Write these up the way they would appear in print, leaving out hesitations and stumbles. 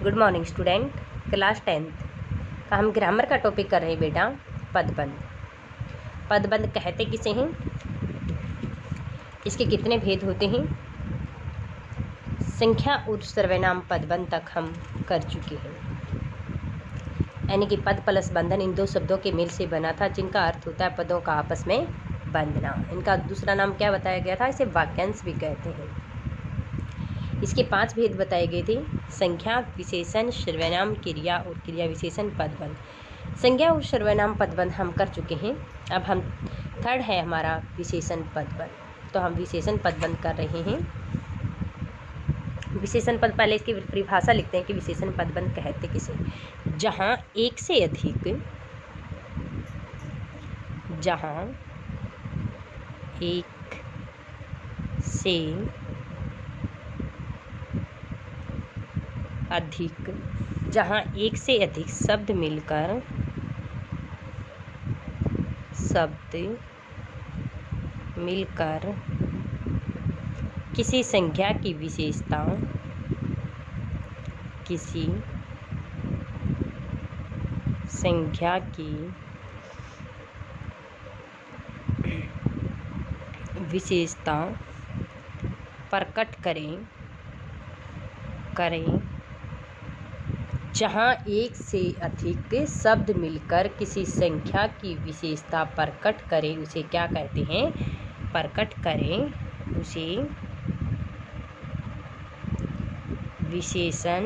Good morning student. Class 10th का हम grammar का टॉपिक कर रहे हैं बेटा। पदबंध। पदबंध कहते किसे हैं, इसके कितने भेद होते हैं, संख्या और सर्वनाम पदबंध तक हम कर चुके हैं। यानी कि पद प्लस बंधन इन दो शब्दों के मेल से बना था, जिनका अर्थ होता है पदों का आपस में बंधना। इनका दूसरा नाम क्या बताया गया था, इसे वाक्यांश भी कहते हैं। इसके 5 भेद बताए गए थे: संख्या, विशेषण, सर्वनाम, क्रिया और क्रिया विशेषण पदबंध। संज्ञा और सर्वनाम पदबंध हम कर चुके हैं। अब हम थर्ड है हमारा विशेषण पदबंध। तो हम विशेषण पदबंध कर रहे हैं। विशेषण पद, पहले इसकी परिभाषा लिखते हैं कि विशेषण पदबंध कहते किसे। जहाँ एक से अधिक, जहाँ एक से अधिक, जहाँ एक से अधिक शब्द मिलकर किसी संख्या की विशेषता, किसी संख्या की विशेषता प्रकट करें। जहाँ एक से अधिक शब्द मिलकर किसी संख्या की विशेषता प्रकट करें, उसे क्या कहते हैं, प्रकट करें, उसे विशेषण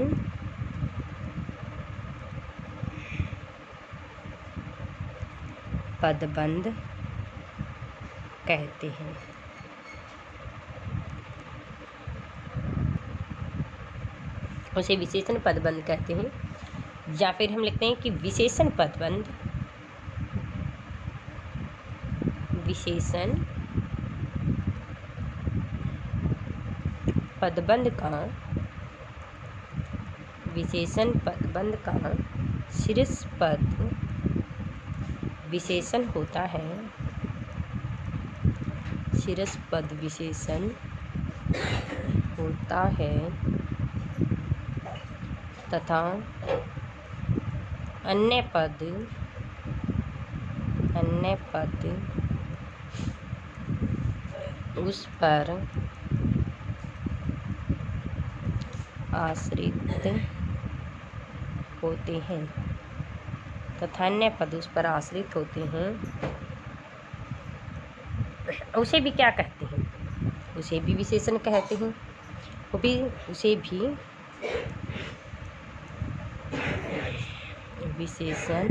पदबंध कहते हैं। उसे विशेषण पदबंध कहते हैं। या फिर हम लिखते हैं कि विशेषण पदबंध, विशेषण पदबंध का शीर्ष पद विशेषण होता है, शीर्ष पद विशेषण होता है तथा अन्य पद उस पर आश्रित होते हैं, तथा अन्य पद उस पर आश्रित होते हैं। उसे भी क्या कहते हैं, उसे भी विशेषण कहते हैं। उसे भी विशेषण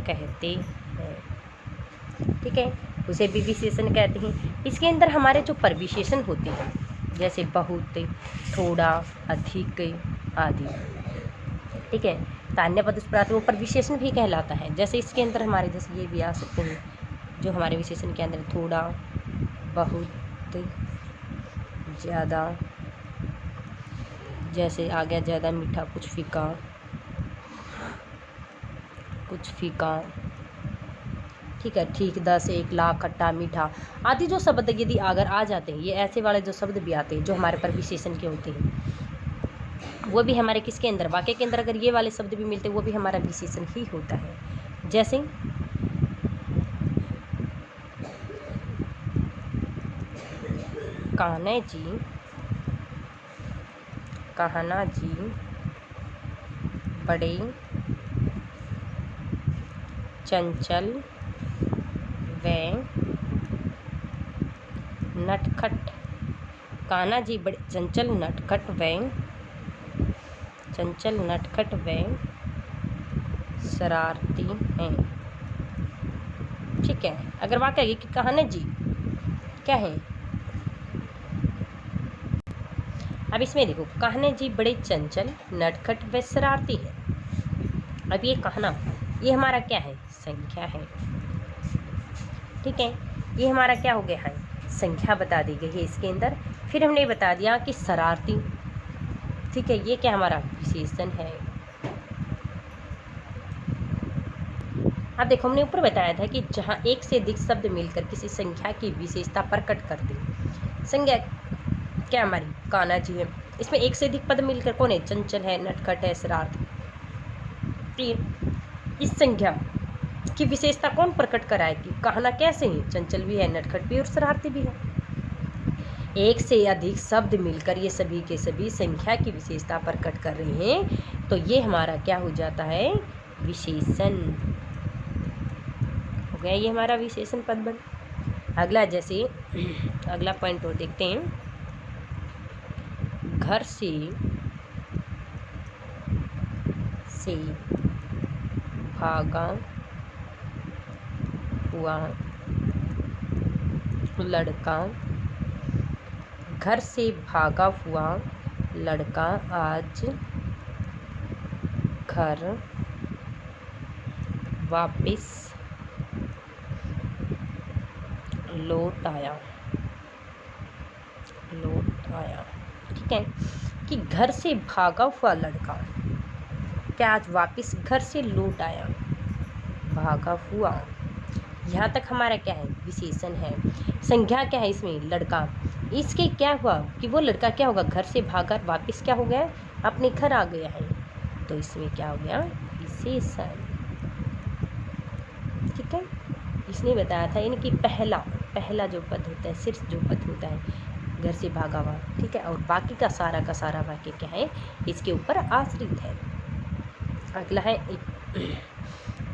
कहते हैं। ठीक है, उसे भी विशेषण कहते हैं। इसके अंदर हमारे जो प्रविशेषण होते हैं, जैसे बहुत, थोड़ा, अधिक आदि, ठीक है, तो अन्य पद उस पर वो प्रविशेषण भी कहलाता है। जैसे इसके अंदर हमारे, जैसे ये भी आ सकते हैं जो हमारे विशेषण के अंदर, थोड़ा, बहुत, ज़्यादा, जैसे आ गया ज़्यादा मीठा, कुछ फीका, ठीक है, ठीक, 10, 1 लाख, खट्टा, मीठा आदि जो शब्द यदि अगर आ जाते हैं, ये ऐसे वाले जो शब्द भी आते हैं जो हमारे पर विशेषण के होते हैं, वो भी हमारे किसके अंदर, वाक्य के अंदर अगर ये वाले शब्द भी मिलते हैं, वो भी हमारा विशेषण ही होता है। जैसे कान्हा जी बड़े चंचल व नटखट। कान्हा जी बड़े चंचल नटखट व शरारती हैं। ठीक है, अगर वाक्य है कि कान्हा जी क्या है, अब इसमें देखो, कान्हा जी बड़े चंचल, नटखट व शरारती है। अब ये कहना, ये हमारा क्या है, संख्या है। ठीक है, ये हमारा क्या हो गया है, संख्या बता दी गई है इसके अंदर। फिर हमने बता दिया कि शरारती, ठीक है, ये क्या हमारा विशेषण है। अब देखो, हमने ऊपर बताया था कि जहाँ एक से अधिक शब्द मिलकर किसी संख्या की विशेषता प्रकट करते, संज्ञा क्या हमारी कान्हा जी है। इसमें एक से अधिक पद मिलकर कौन है, चंचल है, नटखट है, शरारत। इस संज्ञा की विशेषता कौन प्रकट कराएगी, कहना कैसे है, चंचल भी है, नटखट भी और शरारती भी है। एक से अधिक शब्द मिलकर ये सभी के सभी संख्या की विशेषता प्रकट कर रहे हैं, तो ये हमारा क्या हो जाता है, विशेषण हो गया, ये हमारा विशेषण पदबंध। अगला जैसे अगला पॉइंट और देखते हैं, घर से भागा हुआ लड़का, घर से भागा हुआ लड़का आज घर वापस लौट आया। ठीक है, कि घर से भागा हुआ लड़का क्या आज वापस घर से लौट आया, भागा हुआ, यहाँ तक हमारा क्या है, विशेषण है। संज्ञा क्या है इसमें, लड़का। इसके क्या हुआ कि वो लड़का क्या होगा, घर से भागकर वापस क्या हो गया, अपने घर आ गया है, तो इसमें क्या हो गया, विशेषण। ठीक है, इसने बताया था यानी कि पहला जो पद होता है, सिर्फ जो पद होता है घर से भागा हुआ, ठीक है, और बाकी का सारा वाक्य क्या है, इसके ऊपर आश्रित है। अगला है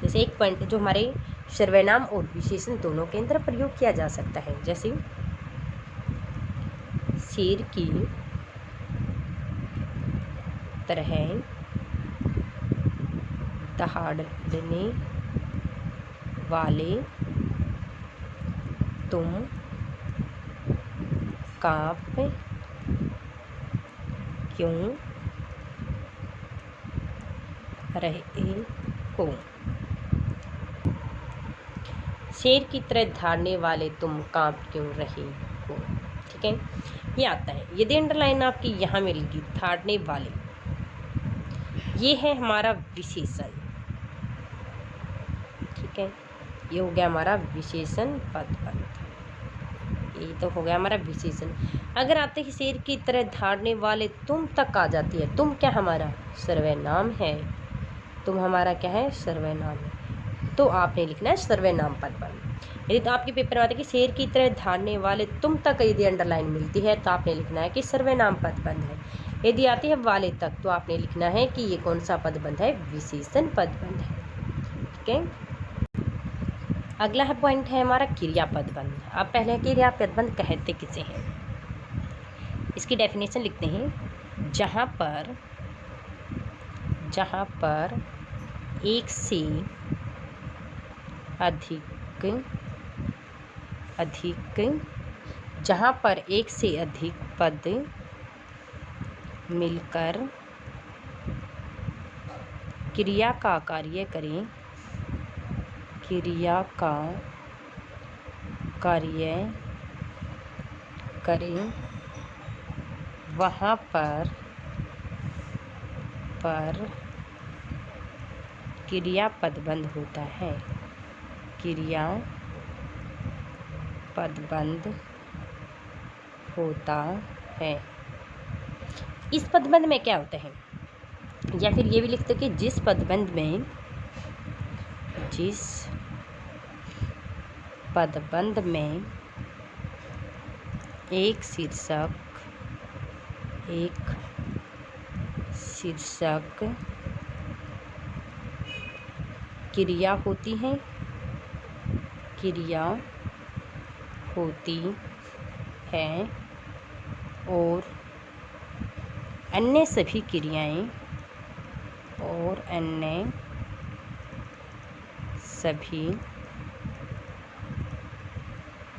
जैसे एक पॉइंट जो हमारे सर्वनाम और विशेषण दोनों के अंदर प्रयोग किया जा सकता है, जैसे शेर की तरह दहाड़ने वाले तुम कांप क्यों रहे हो, शेर की तरह धाड़ने वाले तुम कांप क्यों रहे हो। ठीक है, ये आता है, यदि अंडरलाइन आपकी यहाँ मिलेगी, धाड़ने वाले, ये है हमारा विशेषण। ठीक है, ये हो गया हमारा विशेषण पदबंध, ये तो हो गया हमारा विशेषण। अगर आते ही शेर की तरह धाड़ने वाले तुम तक आ जाती है, तुम क्या हमारा सर्वनाम है, तुम हमारा क्या है, सर्वनाम है, तो आपने लिखना है सर्वनाम पदबंध। यदि तो आपके पेपर में आता है कि शेर की तरह धाड़ने वाले तुम तक यदि अंडरलाइन मिलती है, तो आपने लिखना है कि सर्वनाम पदबंध है। यदि आती है वाले तक, तो आपने लिखना है कि ये कौन सा पदबंध है, विशेषण पदबंध है। ठीक है, अगला है पॉइंट है हमारा क्रिया पदबंध। अब पहले क्रिया पदबंध कहते किसे हैं, इसकी डेफिनेशन लिखते हैं, जहाँ पर एक से जहाँ पर एक से अधिक पद मिलकर क्रिया का कार्य करें, वहाँ पर क्रिया पदबंध होता है, क्रिया पदबंध होता है। इस पदबंध में क्या होता है, या फिर ये भी लिखते कि जिस पदबंध में एक शीर्षक क्रिया होती है और अन्य सभी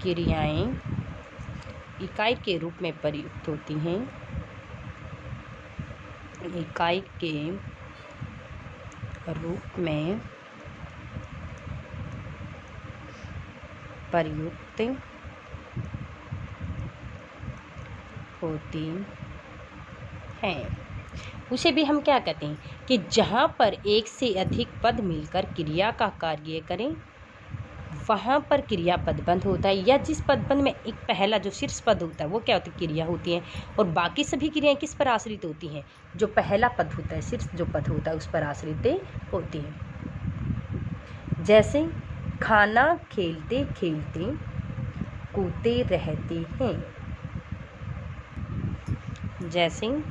क्रियाएं इकाई के रूप में प्रयुक्त होती हैं, इकाई के रूप में प्रयुक्त होती हैं, उसे भी हम क्या कहते हैं कि जहाँ पर एक से अधिक पद मिलकर क्रिया का कार्य करें, वहाँ पर क्रियापद बंध होता है, या जिस पदबंध में एक पहला जो शीर्ष पद होता है वो क्या होती है, क्रिया होती है, और बाकी सभी क्रियाएं किस पर आश्रित होती हैं, जो पहला पद होता है, शीर्ष जो पद होता है उस पर आश्रित होती हैं। जैसे खाना खेलते खेलते कूदते रहते हैं। जैसे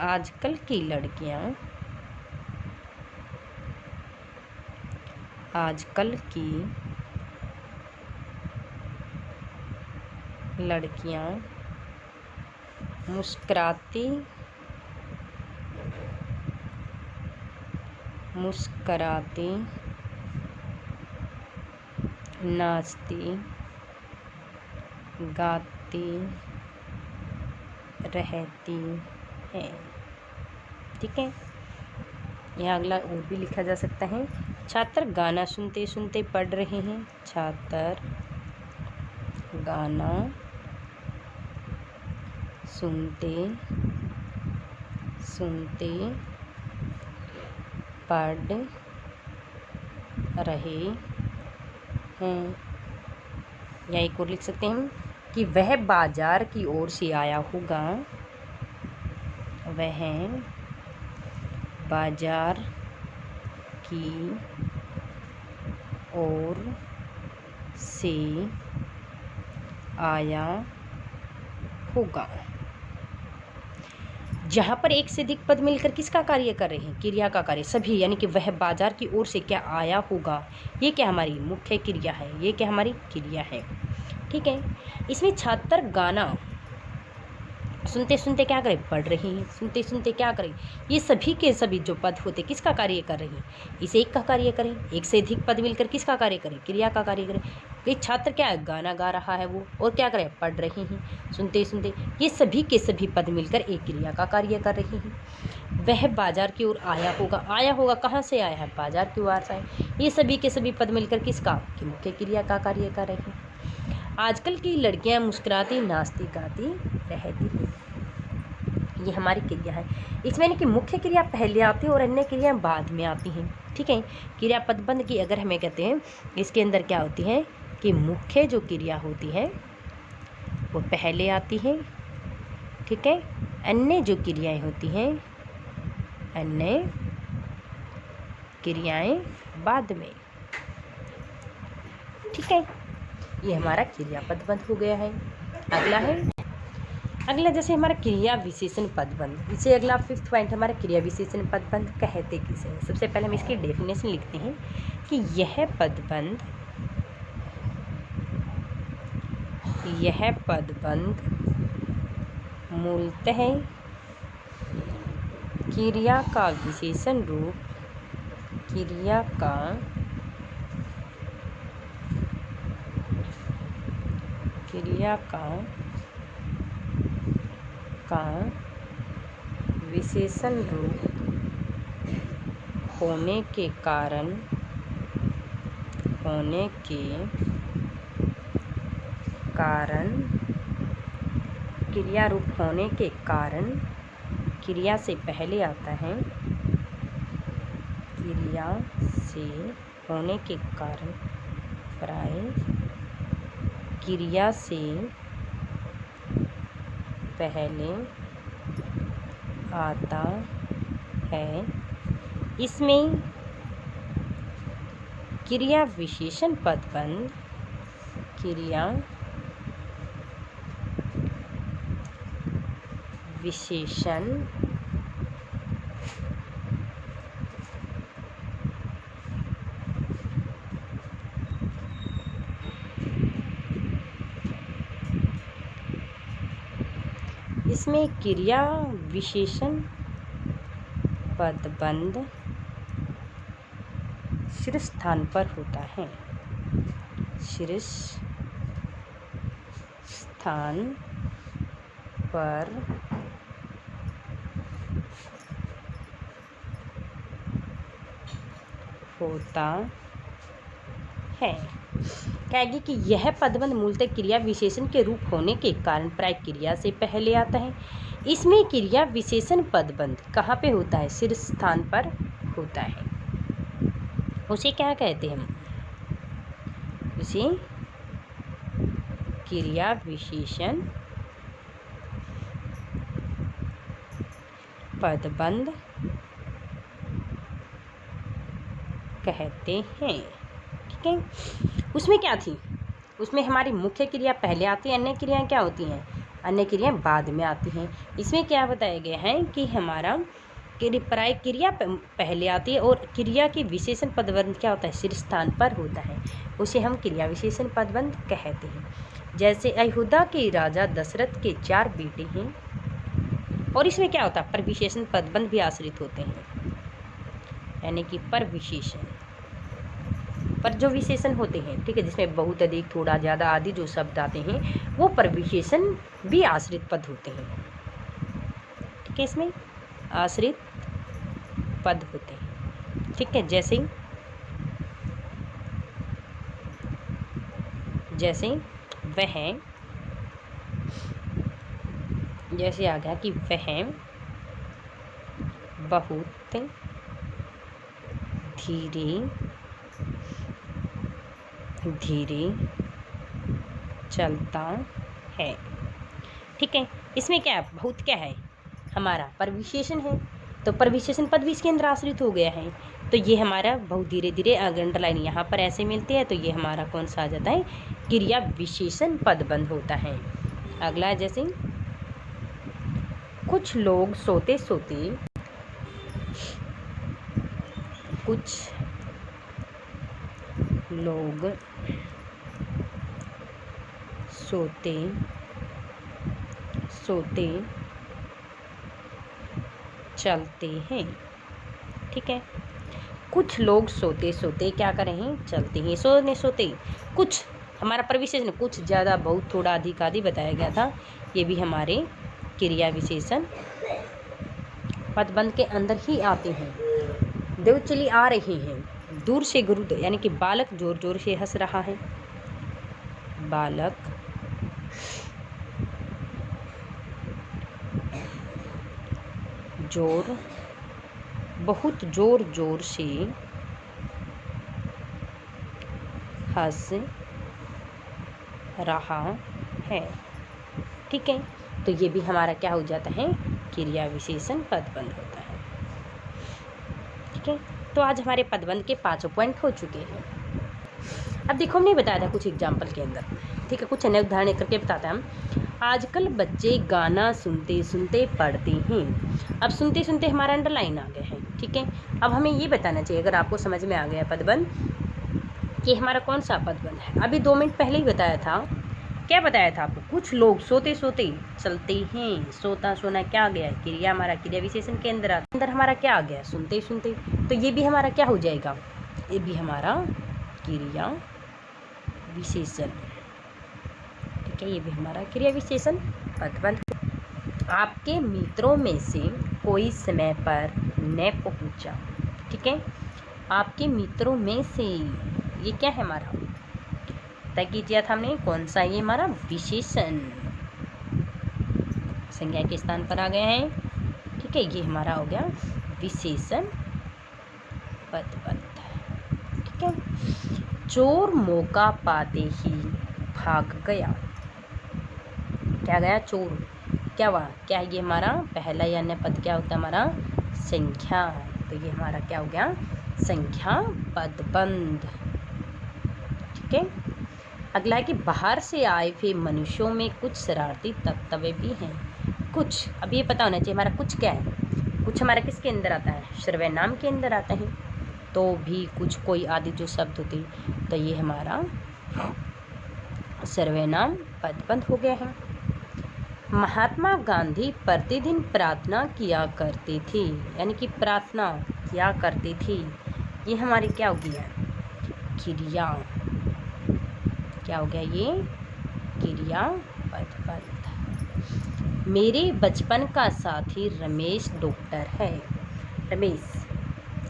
आजकल की लड़कियां मुस्कुराती नाचती गाती रहती हैं। ठीक है, यहाँ अगला और भी लिखा जा सकता है। छात्र गाना सुनते सुनते पढ़ रहे हैं। छात्र गाना सुनते सुनते पढ़ रहे हैं। या एक और लिख सकते हैं कि वह बाजार की ओर से आया होगा। वह बाजार की ओर से आया होगा। जहाँ पर एक से अधिक पद मिलकर किसका कार्य कर रहे हैं, क्रिया का कार्य, सभी, यानी कि वह बाजार की ओर से क्या आया होगा, ये क्या हमारी मुख्य क्रिया है, ये क्या हमारी क्रिया है। ठीक है, इसमें छात्र गाना सुनते सुनते क्या करें, पढ़ रहे हैं। सुनते सुनते क्या करें, ये सभी के सभी जो पद होते किसका कार्य कर रहे हैं, इस एक का कार्य करें। एक से अधिक पद मिलकर किसका कार्य करें, क्रिया का कार्य करें। ये छात्र क्या है, गाना गा रहा है वो, और क्या करें, पढ़ रहे हैं। सुनते सुनते ये सभी के सभी पद मिलकर एक क्रिया का कार्य कर रहे हैं। वह बाजार की ओर आया होगा। आया होगा कहाँ से आया है, बाजार की ओर से आया। ये सभी के सभी पद मिलकर किसका, कि मुख्य क्रिया का कार्य कर रहे हैं। आजकल की लड़कियां मुस्कुराती नाचती गाती रहती हैं। ये हमारी क्रिया है। इसमें यानी कि मुख्य क्रिया पहले आती है और अन्य क्रियाएं बाद में आती हैं। ठीक है, क्रिया पदबंध की अगर हमें कहते हैं, इसके अंदर क्या होती है कि मुख्य जो क्रिया होती है वो पहले आती है। ठीक है, अन्य जो क्रियाएं होती हैं, अन्य क्रियाएं बाद में। ठीक है, ये हमारा क्रिया पदबंध हो गया है। अगला जैसे हमारा क्रिया विशेषण पदबंध। इसे अगला 5th पॉइंट हमारा क्रिया विशेषण पदबंध कहते किसे हैं। सबसे पहले हम इसकी डेफिनेशन लिखते हैं कि यह पदबंध मूलतः क्रिया का विशेषण रूप, क्रिया का विशेषण रूप होने के कारण क्रिया रूप होने के कारण क्रिया से पहले आता है। क्रिया से होने के कारण प्राय क्रिया से पहले आता है। इसमें क्रिया विशेषण पदबंध क्रिया विशेषण इसमें क्रिया विशेषण पदबंध शीर्ष स्थान पर होता है। शीर्ष स्थान पर होता है। कहेगी कि यह पदबंध मूलतः क्रिया विशेषण के रूप होने के कारण प्राय क्रिया से पहले आता है। इसमें क्रिया विशेषण पदबंध कहाँ पे होता है, शीर्ष स्थान पर होता है उसे क्या कहते हैं? उसे क्रिया विशेषण पदबंध कहते हैं। ठीक है, उसमें क्या थी? उसमें हमारी मुख्य क्रिया पहले आती है, अन्य क्रियाएं क्या होती हैं? अन्य क्रियाएं बाद में आती हैं। इसमें क्या बताया गया है कि हमारा पर्याय क्रिया पहले आती है और क्रिया की विशेषण पदबंध क्या होता है? शीर्ष स्थान पर होता है, उसे हम क्रिया विशेषण पदबंध कहते हैं। जैसे अयोध्या के राजा दशरथ के 4 बेटे हैं, और इसमें क्या होता है? पर विशेषण पदबंध भी आश्रित होते हैं, यानी कि पर विशेषण पर जो विशेषण होते हैं, ठीक है, जिसमें बहुत, अधिक, थोड़ा, ज़्यादा आदि जो शब्द आते हैं वो पर विशेषण भी आश्रित पद होते हैं। ठीक है, इसमें आश्रित पद होते हैं। ठीक है, जैसे वह, जैसे आ गया कि वह बहुत धीरे चलता है। ठीक है, इसमें क्या है? बहुत क्या है? हमारा पर विशेषण है, तो पर विशेषण पद भी इसके अंदर आश्रित हो गया है, तो ये हमारा बहुत धीरे धीरे अंडरलाइन यहाँ पर ऐसे मिलती है, तो ये हमारा कौन सा आ जाता है? क्रिया विशेषण पदबंध होता है। अगला है जैसे कुछ लोग सोते सोते चलते हैं। ठीक है, कुछ लोग सोते सोते क्या कर रहे हैं? चलते हैं। सोते कुछ हमारा प्रविशेषण, कुछ, ज़्यादा, बहुत, थोड़ा, अधिक आदि बताया गया था, ये भी हमारे क्रिया विशेषण पदबंध के अंदर ही आते हैं। देव चली आ रही हैं, दूर से गुरु, यानी कि बालक जोर जोर से हंस रहा है। बालक बहुत जोर जोर से हंस रहा है। ठीक है, तो ये भी हमारा क्या हो जाता है? क्रिया विशेषण पदबंध होता है। ठीक है, तो आज हमारे पदबंध के 5 पॉइंट हो चुके हैं। अब देखो, हमने बताया था कुछ एग्जाम्पल के अंदर, ठीक है, कुछ अन्य उदाहरण करके बताते हैं हम। आजकल बच्चे गाना सुनते सुनते पढ़ते हैं। अब सुनते सुनते हमारा अंडरलाइन आ गया है। ठीक है, अब हमें ये बताना चाहिए, अगर आपको समझ में आ गया पदबंध कि हमारा कौन सा पदबंध है। अभी 2 मिनट पहले ही बताया था, क्या बताया था आपको? कुछ लोग सोते सोते चलते हैं। सोता सोना क्या आ गया? क्रिया, हमारा क्रिया विशेषण के अंदर हमारा क्या आ गया? सुनते सुनते, तो ये भी हमारा क्या हो जाएगा? ये भी हमारा क्रिया विशेषण। ठीक है, ये भी हमारा क्रिया विशेषण पदबंध। आपके मित्रों में से कोई समय पर न पहुंचा। ठीक है, आपके मित्रों में से, ये क्या है हमारा? तय कीजिए था हमने, कौन सा? ये हमारा विशेषण संज्ञा के स्थान पर आ गए हैं। ठीक है, ये हमारा हो गया विशेषण पदबंध। ठीक है, चोर मौका पाते ही भाग गया। क्या गया? चोर। क्या हुआ? क्या है ये हमारा पहला या अन्य पद? क्या होता है हमारा? संख्या। तो ये हमारा क्या हो गया? संख्या पदबंध। ठीक है, अगला है कि बाहर से आए हुए मनुष्यों में कुछ शरारती तत्व भी हैं। कुछ, अब ये पता होना चाहिए हमारा कुछ क्या है। कुछ हमारा किसके अंदर आता है? सर्वनाम के अंदर आता है। तो भी, कुछ, कोई आदि जो शब्द होते, तो ये हमारा सर्वनाम पदबंध हो गया है। महात्मा गांधी प्रतिदिन प्रार्थना किया करते थे, यानी कि प्रार्थना किया करते थे, ये हमारी क्या हो गया? क्रिया। क्या हो गया? ये क्रिया पदबंध। मेरे बचपन का साथी रमेश डॉक्टर है। रमेश,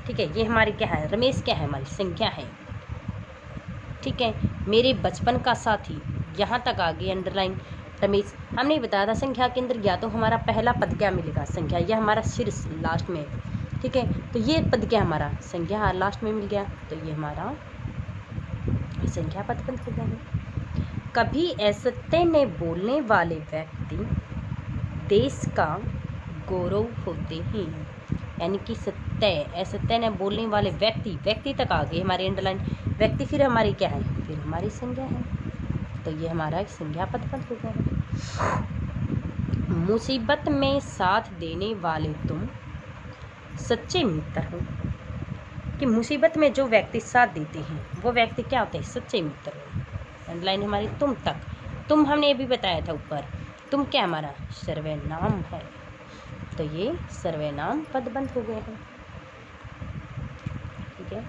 ठीक है, ये हमारी क्या है? रमेश क्या है? हमारी संख्या है। ठीक है, मेरे बचपन का साथी, यहाँ तक आ गई अंडरलाइन। रमेश, हमने बताया था संख्या के अंदर या तो हमारा पहला पद क्या मिलेगा? संख्या, यह हमारा शीर्ष लास्ट में ठीक है। तो ये पद क्या हमारा संज्ञा लास्ट में मिल गया, तो ये हमारा संज्ञा पद बंध हो गया है। कभी असत्य ने बोलने वाले व्यक्ति देश का गौरव होते हैं, यानी कि सत्य असत्य ने बोलने वाले व्यक्ति तक आ गए हमारी अंडरलाइन। व्यक्ति फिर हमारी क्या है, फिर हमारी संज्ञा है, तो ये हमारा एक संज्ञा पद बंध हो गया है। मुसीबत में साथ देने वाले तुम सच्चे मित्र हो, कि मुसीबत में जो व्यक्ति साथ देते हैं वो व्यक्ति क्या होते हैं, सच्चे मित्र हो। अंडरलाइन हमारी तुम तक, तुम हमने अभी बताया था ऊपर, तुम क्या हमारा सर्वनाम है, तो ये सर्वनाम पद बंध हो गए हैं। ठीक है।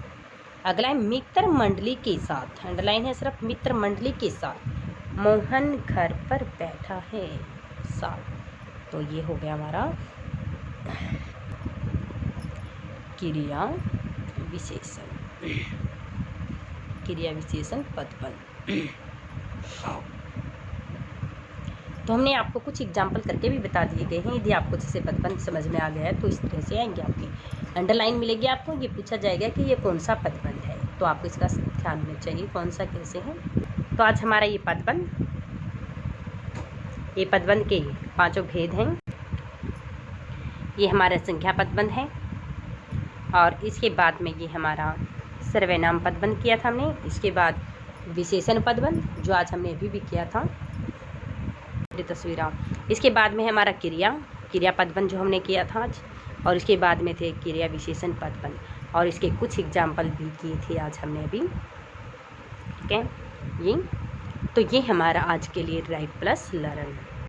अगला है मित्र मंडली के साथ, अंडरलाइन है सिर्फ मित्र मंडली के साथ मोहन घर पर बैठा है साथ, तो ये हो गया हमारा क्रिया विशेषण, क्रिया विशेषण पदबंध। तो हमने आपको कुछ एग्जाम्पल करके भी बता दिए गए हैं। यदि आपको जैसे पदबंध समझ में आ गया है तो इस तरह से आएंगे, आपकी अंडरलाइन मिलेगी आपको, ये पूछा जाएगा कि ये कौन सा पदबंध है, तो आपको इसका ध्यान होना चाहिए कौन सा कैसे है। तो आज हमारा ये पदबंध के 5 भेद हैं। ये हमारा संख्या पदबंध है, और इसके बाद में ये हमारा सर्वनाम पदबंध किया था हमने। इसके बाद विशेषण पदबंध जो आज हमने अभी भी किया था तस्वीर। इसके बाद में हमारा क्रिया पदबंध जो हमने किया था आज, और इसके बाद में थे क्रिया विशेषण पदबंध, और इसके कुछ एग्जाम्पल भी किए थे आज हमने अभी। ठीक है, ये तो ये हमारा आज के लिए राइट प्लस लर्न।